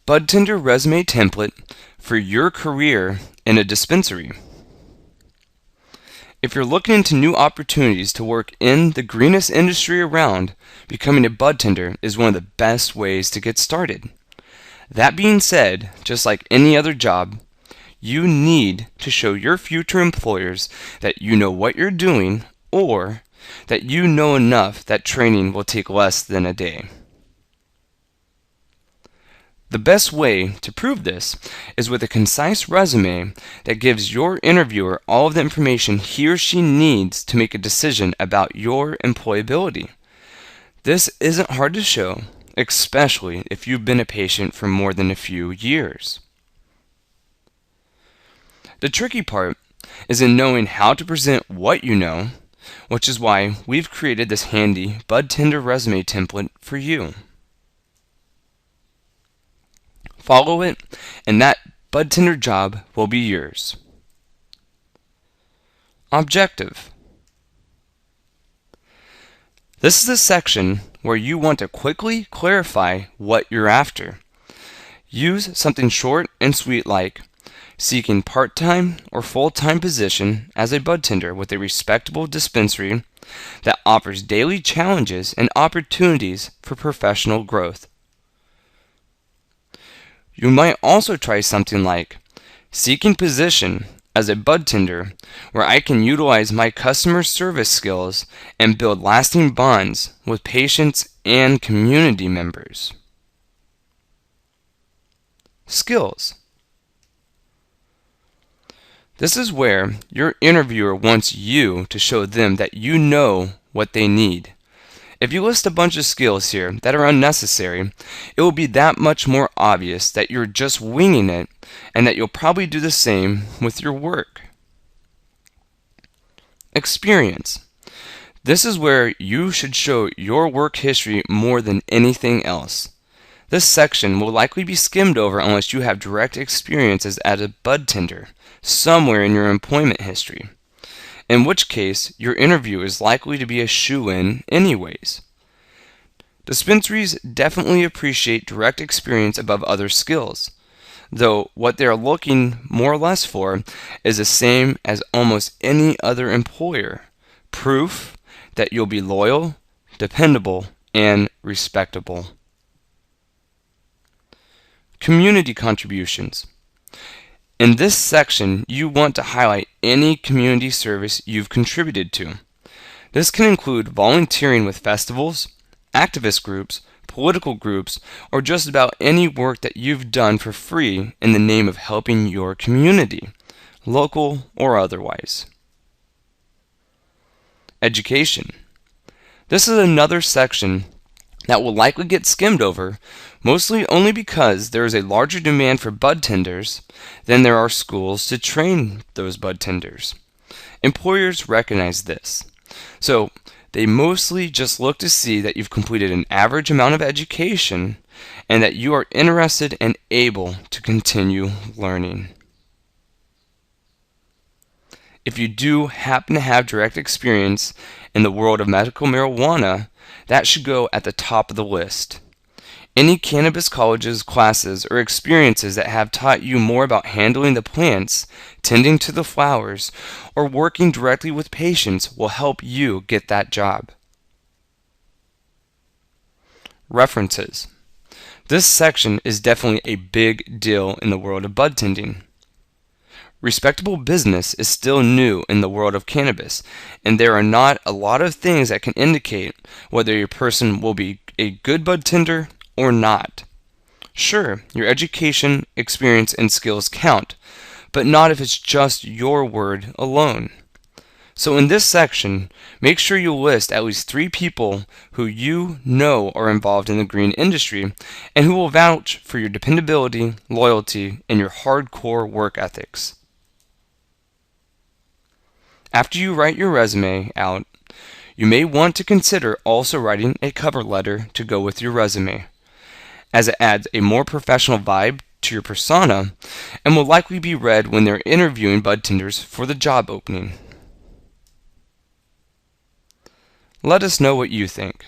bud tender resume template for your career in a dispensary. If you're looking into new opportunities to work in the greenest industry around, becoming a bud tender is one of the best ways to get started. That being said, just like any other job, you need to show your future employers that you know what you're doing, or that you know enough that training will take less than a day. The best way to prove this is with a concise resume that gives your interviewer all of the information he or she needs to make a decision about your employability. This isn't hard to show, especially if you've been a patient for more than a few years. The tricky part is in knowing how to present what you know, which is why we've created this handy bud tender resume template for you. Follow it, and that bud tender job will be yours. Objective. This is a section where you want to quickly clarify what you're after. Use something short and sweet like seeking part-time or full-time position as a bud tender with a respectable dispensary that offers daily challenges and opportunities for professional growth. You might also try something like seeking position as a bud tender where I can utilize my customer service skills and build lasting bonds with patients and community members. Skills. This is where your interviewer wants you to show them that you know what they need. If you list a bunch of skills here that are unnecessary, it will be that much more obvious that you're just winging it and that you'll probably do the same with your work. Experience. This is where you should show your work history more than anything else. This section will likely be skimmed over unless you have direct experiences as a bud tender somewhere in your employment history, in which case your interview is likely to be a shoo-in anyways. Dispensaries definitely appreciate direct experience above other skills, though what they are looking more or less for is the same as almost any other employer: proof that you'll be loyal, dependable, and respectable. Community contributions. In this section, you want to highlight any community service you've contributed to. This can include volunteering with festivals, activist groups, political groups, or just about any work that you've done for free in the name of helping your community, local or otherwise. Education. This is another section that will likely get skimmed over, mostly only because there is a larger demand for bud tenders than there are schools to train those bud tenders. Employers recognize this, so they mostly just look to see that you've completed an average amount of education and that you are interested and able to continue learning. If you do happen to have direct experience in the world of medical marijuana, that should go at the top of the list. Any cannabis colleges, classes, or experiences that have taught you more about handling the plants, tending to the flowers, or working directly with patients will help you get that job. References. This section is definitely a big deal in the world of bud tending. Respectable business is still new in the world of cannabis, and there are not a lot of things that can indicate whether your person will be a good bud tender or not. Sure, your education, experience, and skills count, but not if it's just your word alone. So in this section, make sure you list at least 3 people who you know are involved in the green industry and who will vouch for your dependability, loyalty, and your hardcore work ethics. After you write your resume out, you may want to consider also writing a cover letter to go with your resume, as it adds a more professional vibe to your persona and will likely be read when they're interviewing bud tenders for the job opening. Let us know what you think.